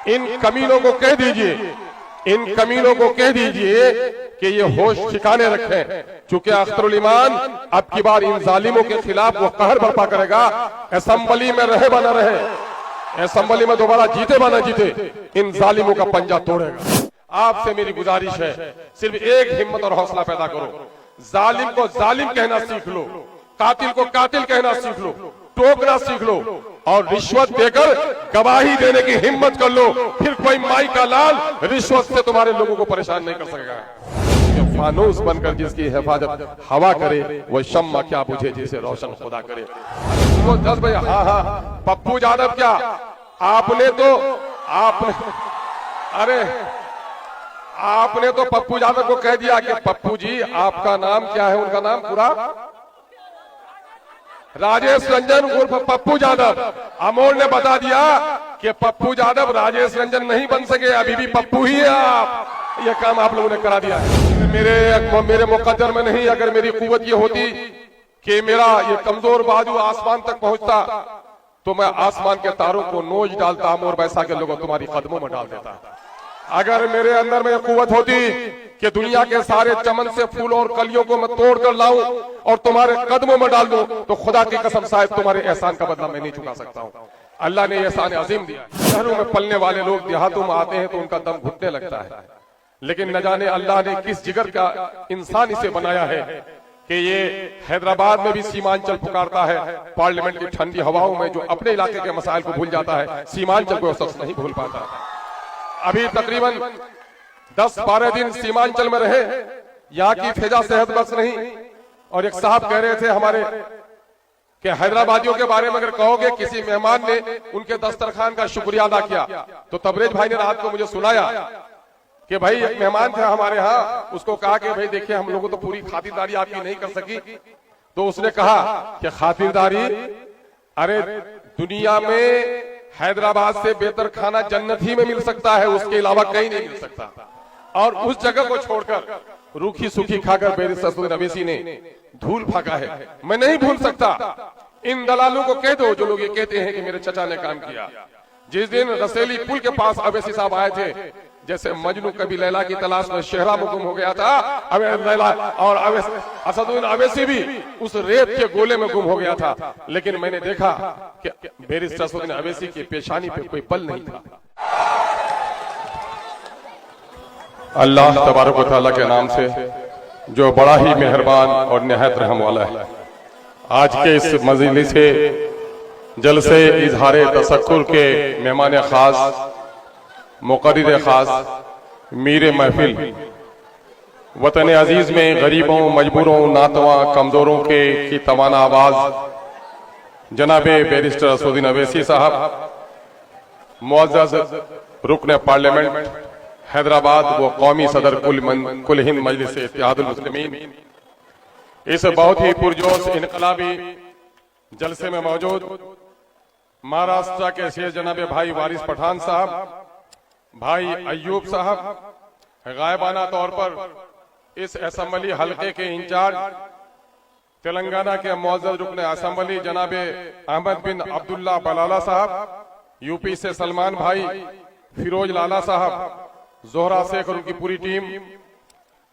इन कमीनों को कह दीजिए, इन कमीनों को कह दीजिए कि ये होश ठिकाने रखें, चूंकि अख्तरुल ईमान अब की बार इन जालिमों के खिलाफ वो कहर बर्पा करेगा। असेंबली में रहे बना रहे, असेंबली में दोबारा जीते बना जीते, इन जालिमों का पंजा तोड़ेगा। आपसे मेरी गुजारिश है, सिर्फ एक हिम्मत और हौसला पैदा करो, जालिम को जालिम कहना सीख लो, कातिल को कातिल कहना सीख लो, टोकना सीख लो और रिश्वत देकर गवाही देने की हिम्मत कर लो। फिर कोई माई का लाल रिश्वत से तुम्हारे लोगों को परेशान नहीं कर सकेगा। फानूस बनकर जिसकी हिफाजत हवा करे, वो शम्मा क्या बुझे जिसे रोशन खुदा करे। वो 10 बजे हाँ, पप्पू यादव क्या आपने तो पप्पू यादव को कह दिया कि पप्पू जी आपका नाम क्या है? उनका नाम पूरा राजेश रंजन उर्फ पप्पू यादव। अमोल ने बता दिया कि पप्पू यादव राजेश रंजन नहीं बन सके, अभी भी पप्पू ही है आप। यह काम आप लोगों ने करा दिया है। मेरे मुकद्दर में नहीं, अगर मेरी कुव्वत ये होती कि मेरा ये कमजोर बाजू आसमान तक पहुंचता तो मैं आसमान के तारों को नोच डालता, अमोर बैसा के लोगों तुम्हारी कदमों में डाल देता। अगर मेरे अंदर में कुव्वत होती कि दुनिया के सारे चमन से फूलों और कलियों को मैं तोड़ कर लाऊं और तुम्हारे कदमों में डाल दूं, तो खुदा की कसम साहब तुम्हारे एहसान का बदला मैं नहीं चुका सकता हूं। अल्लाह ने एहसान अजीम दिया। शहरों में पलने वाले लोग देहातों में आते हैं तो उनका दम घुटने लगता है, लेकिन न जाने अल्लाह ने किस जिगर का इंसान इसे बनाया है कि ये हैदराबाद में भी सीमांचल पुकारता है। पार्लियामेंट की ठंडी हवाओं में जो अपने इलाके के मसाइल को भूल जाता है, सीमांचल को शख्स नहीं भूल पाता। अभी तकरीबन 10-12 दिन सीमांचल में रहे, यहाँ की फिजा सेहत बस नहीं। और एक साहब कह रहे थे हमारे कि हैदराबादियों के बारे में अगर कहोगे किसी मेहमान ने उनके दस्तरखान का शुक्रिया अदा किया, तो तबरेज भाई ने रात को मुझे सुनाया कि भाई एक मेहमान था हमारे यहाँ, उसको कहा कि भाई देखिए हम लोगों तो पूरी खातिरदारी आपकी नहीं कर सकी। तो उसने कहा कि खातिरदारी, अरे दुनिया में हैदराबाद से बेहतर खाना जन्नत ही में मिल सकता है, उसके अलावा कहीं नहीं मिल सकता। और उस जगह को छोड़कर रूखी सूखी खाकर बैरिस्टर असदुद्दीन अवैसी ने धूल फेंका है। मैं नहीं भूल सकता। इन दलालों को कह दो जो लोग ये कहते हैं कि मेरे चचा ने काम किया। जिस दिन रसेली पुल के पास अवैसी साहब आए थे, जैसे मजनू कभी लैला की तलाश में शहरा में गुम हो गया था, लैला और असदुद्दीन अवैसी भी उस रेत के गोले में गुम हो गया था। लेकिन मैंने देखा कि बैरिस्टर असदुद्दीन अवैसी की पेशानी पे कोई पल नहीं था। अल्लाह तबारक व तआला के नाम से जो बड़ा ही मेहरबान और निहायत रहम वाला है, आज के इस मजलिस से जलसे इजहार तशक्कुर के मेहमान खास, मुक़र्रिर खास, मीर महफिल, वतन अजीज में गरीबों, मजबूरों, नातवा, कमजोरों के की तवाना आवाज जनाबे बैरिस्टर असदुद्दीन अवैसी साहब, मुअज़्ज़ज़ रुकन पार्लियामेंट हैदराबाद व कौमी सदर कुल हिंद मजलिस इत्तेहादुल मुस्लिमीन, इस बहुत ही पुरजोश इनकलाबी जलसे में मौजूद महाराष्ट्र के शेर जनाबे भाई वारिस पठान साहब, भाई अयूब साहब, गायबाना तौर पर इस असेंबली हलके के इंचार्ज तेलंगाना के मुअज़्ज़ज़ रुकन असेंबली जनाबे अहमद बिन अब्दुल्ला बलाला साहब, यूपी से सलमान भाई, फिरोज लाला साहब, जोहरा शेख और उनकी पूरी टीम,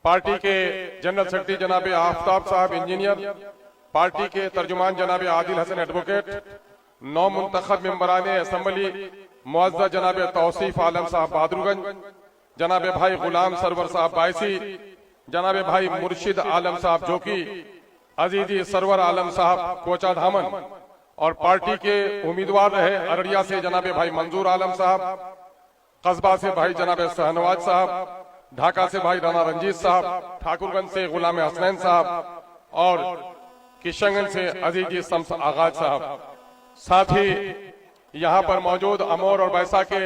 पार्टी के जनरल सेक्रेटरी जनाबे आफ्ताब साहब इंजीनियर, पार्टी के तर्जुमान जनाबे आदिल हसन एडवोकेट, 9 मुंतखब मेंबराने असेंबली मुअज़्ज़ज़ जनाबे तौसीफ आलम साहब बहादुरगंज, जनाबे भाई गुलाम सरवर साहब बायसी, जनाबे भाई मुर्शिद आलम साहब जोकी, अजीजी सरवर आलम साहब कोचा धामन, और पार्टी के उम्मीदवार रहे अररिया से जनाबे भाई मंजूर आलम साहब, कस्बा से भाई जनाबे शहनवाज साहब, ढाका से भाई राना रंजीत साहब, ठाकुरगंज से गुलाम हसनैन साहब और किशनगंज से अजीजी शम्स आगाज साहब। साथ ही यहाँ पर मौजूद अमोर और बैसा के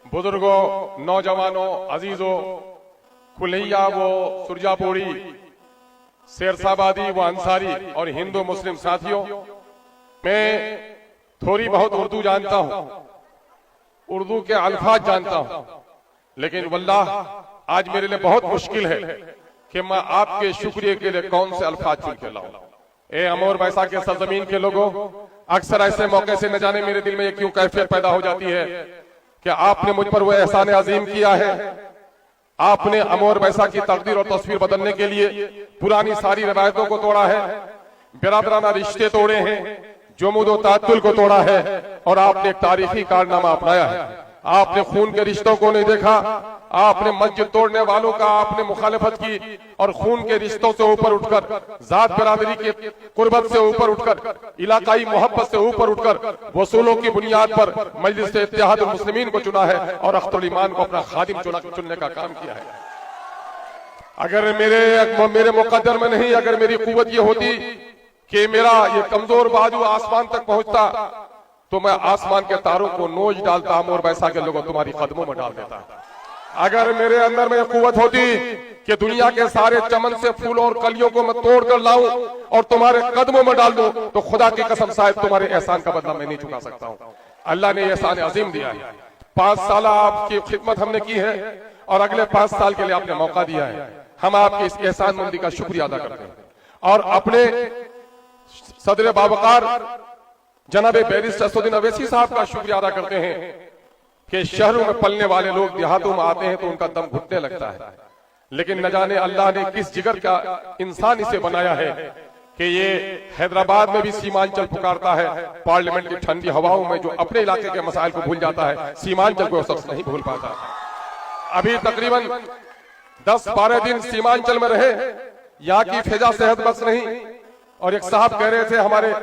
बुजुर्गों, नौजवानों, अजीजों, कुलैया वो सुरजापुरी, शेरशाबादी व अंसारी और हिंदू मुस्लिम साथियों, मैं थोड़ी बहुत उर्दू जानता हूँ, उर्दू के अल्फाज जानता हूँ, लेकिन वल्लाह आज मेरे लिए बहुत मुश्किल है कि मैं आपके शुक्रिया के लिए कौन से अल्फाज चुन के लाऊं। ए अमोर बैसा के सरजमीन के लोगों, अक्सर ऐसे मौके से न जाने मेरे दिल में ये क्यों कैफियत पैदा हो जाती है कि आपने मुझ पर वो एहसान अजीम किया है। आपने अमर बैसा की तकदीर और तस्वीर बदलने के लिए पुरानी सारी रवायतों को तोड़ा है, बिरादराना रिश्ते तोड़े हैं, जुमूद और तात्तुल को तोड़ा है और आपने एक तारीखी कारनामा अपनाया है। आपने खून के रिश्तों को नहीं देखा, आपने मस्जिद तोड़ने वालों का आपने मुखालिफत की और खून के रिश्तों से ऊपर उठकर, जात बिरादरी के कुर्बत से ऊपर उठकर, इलाकाई मोहब्बत से ऊपर उठकर वसूलों की बुनियाद पर मजलिस इत्तेहादुल मुस्लिमीन को चुना है और अख्तरुल ईमान को अपना खादिम चुनने का काम किया है। अगर मेरे मुकद्दर में नहीं, अगर मेरी कुव्वत ये होती कि मेरा ये कमजोर बाजू आसमान तक पहुंचता तो मैं आसमान के तारों को नोच डालता, अमर बैसा के लोगों तुम्हारी कदमों में डाल देता। अगर मेरे अंदर में कुव्वत होती कि दुनिया के सारे चमन से फूल और कलियों को मैं तोड़ कर लाऊं और तुम्हारे कदमों में डाल दूं, तो खुदा की कसम साहब तुम्हारे एहसान का बदला मैं नहीं चुका सकता हूं। अल्लाह ने एहसान अजीम दिया है। 5 साल आपकी खिदमत हमने की है और अगले 5 साल के लिए आपने मौका दिया है। हम आपकी इस एहसान मंदी का शुक्रिया अदा करते हैं और अपने सदर बावकार जनाब बैरिस्टर असदुद्दीन अवैसी साहब का शुक्रिया अदा करते हैं कि शहरों में पलने वाले लोग देहातों में आते हैं तो उनका दम घुटने लगता है, लेकिन न जाने अल्लाह ने किस जिगर का इंसान इसे बनाया है कि ये हैदराबाद में भी सीमांचल पुकारता है, पार्लियामेंट की ठंडी हवाओं में जो अपने इलाके के मसाइल को भूल जाता है, सीमांचल को शख्स नहीं भूल पाता। अभी तकरीबन 10-12 दिन सीमांचल में रहे, यहाँ की फिजा सेहत बस नहीं। और एक साहब कह रहे थे हमारे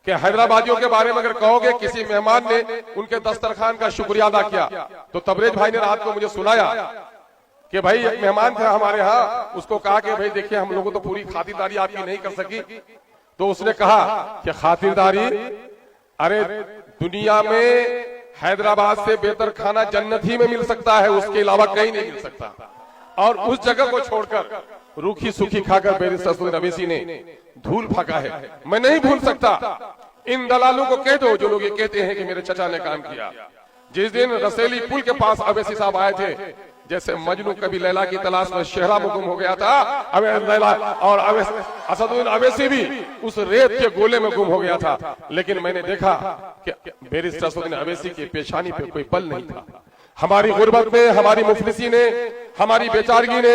कि हैदराबादियों के बारे में अगर कहोगे किसी मेहमान ने उनके दस्तरखान का शुक्रिया अदा किया, तो तबरेज भाई ने रात को मुझे सुनाया कि भाई एक मेहमान था हमारे यहाँ, उसको कहा कि भाई देखिए हम लोगों तो पूरी खातिरदारी आपकी नहीं कर सकी, तो उसने कहा कि खातिरदारी, अरे दुनिया में हैदराबाद से बेहतर खाना जन्नत ही में मिल सकता है, उसके अलावा कहीं नहीं मिल सकता। और उस जगह को छोड़कर रूखी सूखी खाकर बैरिस्टर असदुद्दीन अवैसी ने धूल फेंका है। मैं नहीं भूल सकता। इन दलालों को कह दो जो लोग ये कहते हैं कि मेरे चचा ने काम किया। जिस दिन रसेली पुल के पास अवैसी साहब आए थे, जैसे मजनू कभी लैला की तलाश में शहरा में गुम हो गया था, लैला और असदुद्दीन अवैसी भी उस रेत के गोले में गुम हो गया था। लेकिन मैंने देखा कि बैरिस्टर असदुद्दीन अवैसी की पेशानी पे कोई बल नहीं था। हमारी गुर्बत में, हमारी मुफलिसी ने, हमारी बेचारगी ने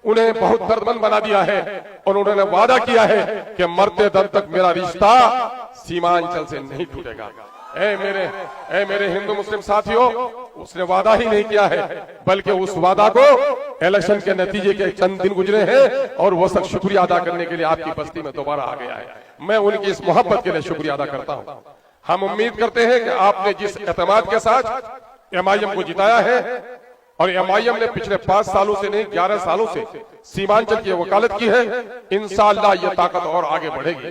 उन्हें बहुत दर्दमंद बना दिया है और उन्होंने वादा किया है कि मरते दम तक मेरा रिश्ता सीमांचल से नहीं टूटेगा। ए मेरे हिंदू मुस्लिम साथियों, उसने वादा ही नहीं किया है, बल्कि उस वादा को इलेक्शन के नतीजे के चंद दिन गुजरे हैं और वो सब शुक्रिया अदा करने के लिए आपकी बस्ती में दोबारा आ गया है। मैं उनकी इस मोहब्बत के लिए शुक्रिया अदा करता हूँ। हम उम्मीद करते हैं कि आपने जिस एतमाद के साथ MIM को जिताया है, और MIM ने पिछले 5 सालों से नहीं 11 सालों से सीमांचल की वकालत की है, इंशाअल्लाह ये ताकत और आगे बढ़ेगी।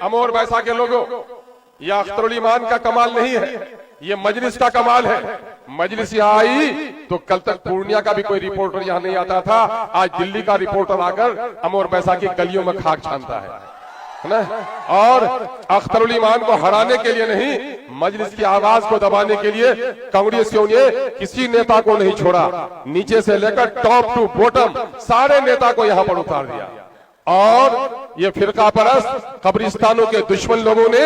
अमर बैसा के लोगों, ये अख्तरुल ईमान का कमाल नहीं है, ये मजलिस का कमाल है। मजलिस यहाँ आई तो कल तक पूर्णिया का भी कोई रिपोर्टर यहाँ नहीं आता था, आज दिल्ली का रिपोर्टर आकर अमर बैसा की गलियों में खाक छानता है ना। और अख्तरुल ईमान को हराने के लिए नहीं, मजलिस की आवाज को दबाने के लिए कांग्रेसियों ने किसी नेता को नहीं छोड़ा, नीचे से लेकर टॉप टू बॉटम सारे नेता को यहाँ पर उतार दिया। और ये फिरका परस्त कब्रिस्तानों के दुश्मन लोगों ने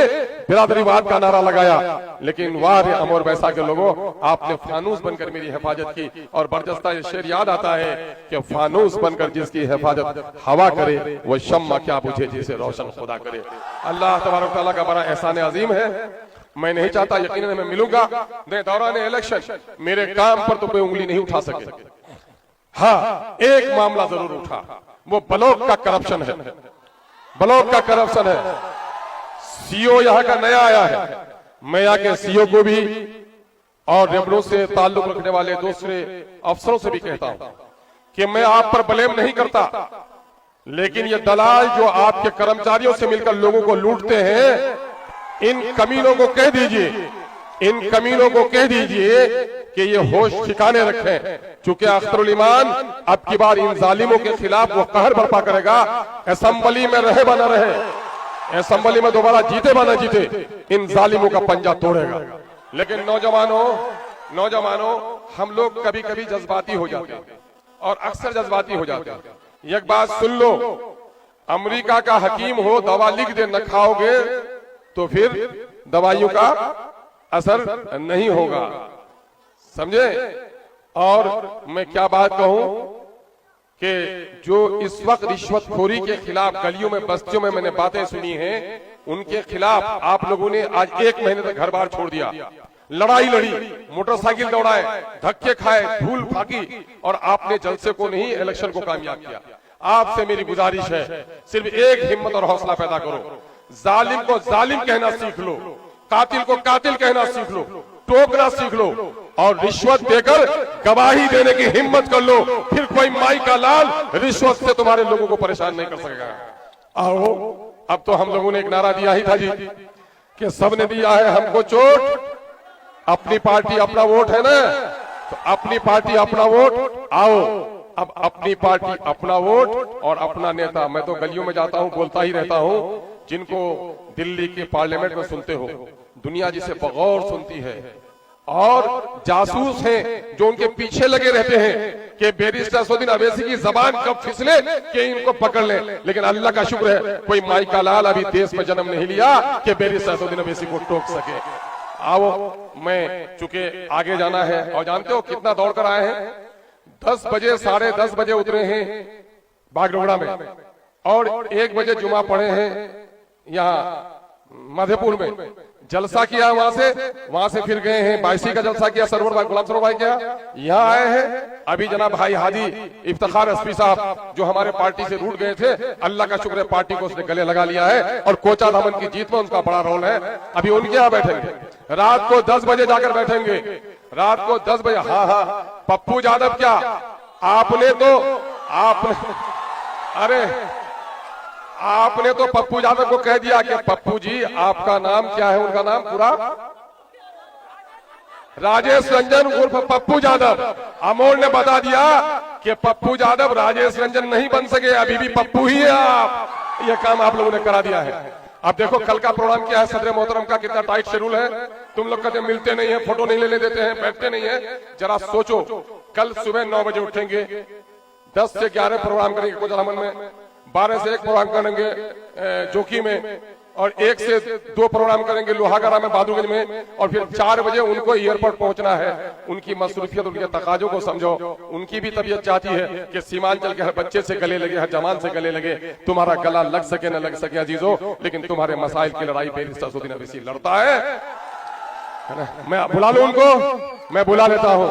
बिरादरीवाद का नारा लगाया, लेकिन वाह रे अमर बैसा के लोगों, आपने फानूस बनकर मेरी हिफाजत की। और बरजस्ता ये शेर याद आता है कि फानूस बनकर जिसकी हिफाजत हवा करे, वो शम्मा क्या बुझे जिसे रोशन खुदा करे। अल्लाह तबारक तआला का बड़ा एहसान अजीम है। मैं नहीं चाहता, यकीनन मैं मिलूंगा दौरान इलेक्शन, मेरे काम पर तो कोई उंगली नहीं उठा सके। हाँ, एक मामला जरूर उठा, वो ब्लॉक का करप्शन है। ब्लॉक का करप्शन है। सीओ यहाँ का नया आया है, मैं यहाँ के सीओ को भी और रेवन्यू से ताल्लुक रखने वाले दूसरे अफसरों से भी कहता हूं कि मैं आप पर ब्लेम नहीं करता, लेकिन ये दलाल जो आपके कर्मचारियों से मिलकर लोगों को लूटते हैं, इन कमीनों को कह दीजिए, इन कमीनों को कह दीजिए कि ये होश ठिकाने रखें। चूंकि अख्तरुल ईमान अब की बार इन जालिमों के खिलाफ वो कहर बर्पा करेगा। असेंबली में रहे बना रहे, असेंबली में दोबारा जीते बना जीते, इन जालिमों का पंजा तोड़ेगा। लेकिन नौजवानों, हम लोग कभी कभी जज्बाती हो जाते हैं और अक्सर जज्बाती हो जाते हैं। एक बात सुन लो, अमेरिका का हकीम हो, दवा लिख दे, न खाओगे तो फिर दवाइयों का असर नहीं होगा, समझे। और मैं क्या बात कहूं कि जो इस वक्त रिश्वतखोरी के खिलाफ गलियों में बस्तियों में मैंने बातें सुनी हैं, उनके खिलाफ आप लोगों ने आज 1 महीने तक घर बार छोड़ दिया, लड़ाई लड़ी, मोटरसाइकिल दौड़ाए, धक्के खाए, धूल फाकी, और आपने जलसे को नहीं इलेक्शन को कामयाब किया। आपसे मेरी गुजारिश है, सिर्फ एक हिम्मत और हौसला पैदा करो, जालिम को जालिम कहना सीख लो, कातिल को कातिल कहना सीख लो, टोकना सीख लो, और रिश्वत देकर गवाही देने की हिम्मत कर लो। फिर कोई माई का लाल रिश्वत से तुम्हारे लोगों को परेशान नहीं कर सकेगा। आओ, अब तो हम लोगों ने एक नारा दिया ही था जी कि सबने दिया है हमको चोट, अपनी पार्टी अपना वोट है ना, तो अपनी पार्टी अपना वोट। आओ, अब अपनी पार्टी अपना वोट और अपना नेता। मैं तो गलियों में जाता हूं, बोलता ही रहता हूं, जिनको दिल्ली के पार्लियामेंट में सुनते हो, दुनिया जिसे बगौर सुनती है, और जासूस हैं जो उनके पीछे लगे रहते हैं कि बैरिस्टर असदुद्दीन अवैसी की जबान कब फिसले कि इनको पकड़ लें। लेकिन अल्लाह का शुक्र है, कोई माई का लाल अभी देश में जन्म नहीं लिया कि बैरिस्टर असदुद्दीन अवैसी को टोक सके। आओ, मैं चूंकि आगे जाना है, और जानते हो कितना दौड़ कर आए हैं, 10 बजे 10:30 बजे उतरे हैं बागडोगरा में, और 1 बजे जुमा पढ़े हैं यहाँ मधेपुर में, जलसा किया वहां से फिर गए हैं बाईसी का जलसा किया, सरवर भाई गुलाम सरवर भाई किया, यहाँ आए हैं। अभी जनाब भाई हाजी इफ्तिखार एसपी साहब जो हमारे पार्टी से रूठ गए थे, अल्लाह का शुक्र है पार्टी को उसने गले लगा लिया है, और कोचा दामन की जीत में उनका बड़ा रोल है। अभी उनके यहाँ बैठेंगे, रात को 10 बजे जाकर बैठेंगे, रात को 10 बजे। हाँ, पप्पू यादव क्या आपने तो पप्पू यादव को कह दिया कि पप्पू जी आपका नाम क्या है? उनका नाम पूरा राजेश रंजन उर्फ पप्पू यादव। अमोल ने बता दिया कि पप्पू यादव राजेश रंजन नहीं बन सके, अभी भी पप्पू ही है आप। ये काम आप लोगों ने करा दिया है। अब देखो कल का प्रोग्राम क्या है, सदर मोहतरम का कितना टाइट शेड्यूल है। तुम लोग कहते मिलते नहीं है, फोटो नहीं लेने देते हैं, बैठते नहीं है। जरा सोचो, कल सुबह 9 बजे उठेंगे, 10 से 11 प्रोग्राम करेंगे कोचरामन में, 12 से 1 प्रोग्राम करेंगे जोकी में, और 1 से 2 प्रोग्राम करेंगे लोहागड़ा में, बहादुरगंज में, और फिर 4 बजे उनको एयरपोर्ट पहुंचना है। उनकी मसरूफियत, उनके तकाजों को समझो। उनकी भी तबीयत चाहती है कि सीमांचल के हर बच्चे से गले लगे, हर जवान से गले लगे। तुम्हारा गला लग सके न लग सके अजीजों, लेकिन तुम्हारे मसाइल की लड़ाई बैरिस्टर असदुद्दीन अवैसी लड़ता है ना। मैं बुला लूं उनको, मैं बुला लेता हूं।